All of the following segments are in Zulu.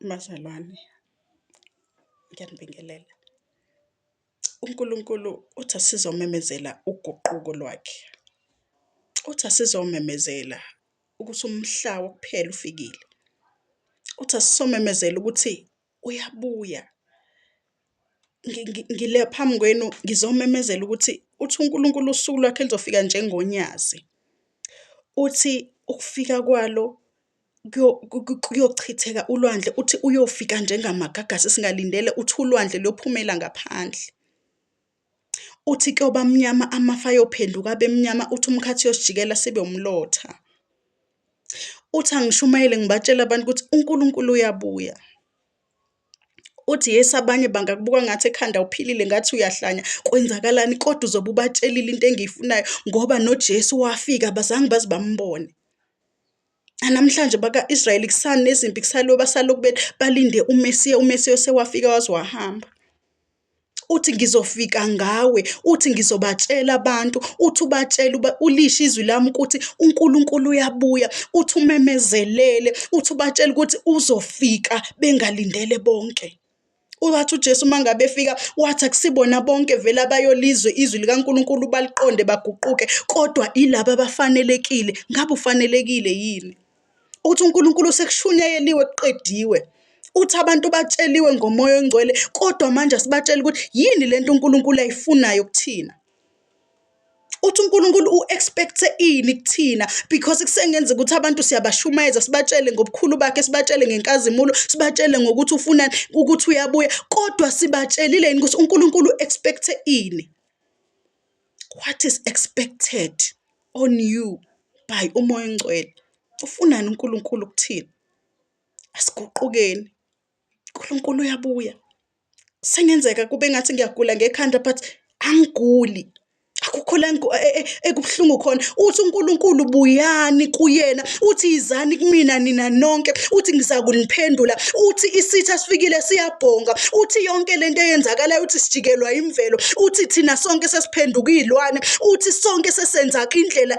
Bazalwane, ngiyanibingelela. uNkulunkulu uthi asizomemezela uguquko lwakhe. Uthi asizomemezela ukuthi umhla wokuphela ufikile. Uthi asizomemezela ukuthi uyabuya. Ngile phambi kwenu ngizomemezela ukuthi uthi uNkulunkulu usuku lwakhe lizofika njengonyazi. Uthi ukufika kwalo kuyochitheka ulwandle, uthi uyofika njengamagagasi singalindele, uthi ulwandle luyophumela ngaphandle. Uthi kuyoba mnyama, amafa ayophenduka abe mnyama, uthi umkhathi uyosijikela sibe umlotha. Uthi angishumayele ngibatshela abantu ukuthi uNkulunkulu uyabuya. Uthi yes, abanye bangakubuka ngathi ekhanda uphilile, ngathi uyahlanya, kwenzakalani, kodwa uzobe ubatshelile into engiyifunayo ngoba noJesu wafika abazange baze bambone. Namhlanje baka-Israyeli kusanezimpi, basaloku balinde uMesiya, uMesiya sewafika waze wahamba. Uthi ngizofika ngawe, uthi ngizobatshela abantu, uthi ubatshele ulishe izwi lami ukuthi uNkulunkulu uyabuya, uthi umemezelele, uthi ubatshele ukuthi uzofika bengalindele bonke. Wathi uJesu mangabe efika wathi akusibona bonke vele abayolizwe izwi likaNkulunkulu baliqonde baguquke, kodwa ilaba abafanelekile. Ngabe ufanelekile yini? Uthi uNkulunkulu sekushunyayeliwe kuqediwe. Uthi abantu batsheliwe ngoMoya oNgcwele, kodwa manje asibatshele ukuthi yini lento uNkulunkulu ayifunayo kuthina. Uthi uNkulunkulu u-expect ini kuthina, because kusengenzeka ukuthi abantu siyabashumayeza, sibatshele ngobukhulu bakhe, sibatshele ngenkazimulo, sibatshele ngokuthi ufunani, ukuthi uyabuya, kodwa sibatshelile yini ukuthi uNkulunkulu expect ini? What is expected on you by uMoya oNgcwele? Ufunani uNkulunkulu kuthina? Asiguqukeni. uNkulunkulu uyabuya. Sengenzeka kube ngathi ngiyagula ngekhanda, but angiguli. Akukho la ekubuhlungu khona. Uthi uNkulunkulu buyani kuyena, uthi izani kumina nina nonke, uthi ngizakuniphendula, uthi isitha sifikile siyabhonga, uthi yonke lento eyenzakalayo, uthi sijikelwa imvelo, uthi thina sonke sesiphenduka izilwane, uthi sonke sesenza indlela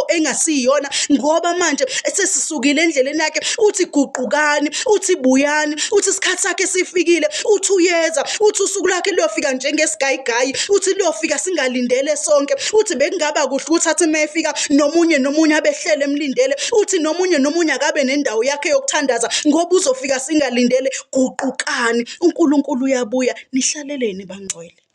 engasiyona ngoba manje sesisukile endleleni yakhe. Uthi guqukani, uthi buyani, uthi isikhathi sakhe sifikile, uthi uyeza, uthi usuku lwakhe luyofika njengesigayigayi, uthi luyofika singalindele sonke. Uthi bekungaba kuhle ukuthi athi mayefika nomunye abehlele emlindele, uthi nomunye akabe nendawo yakhe yokuthandaza ngoba uzofika singalindele. Guqukani, uNkulunkulu uyabuya. Nihlaleleni bangcwele.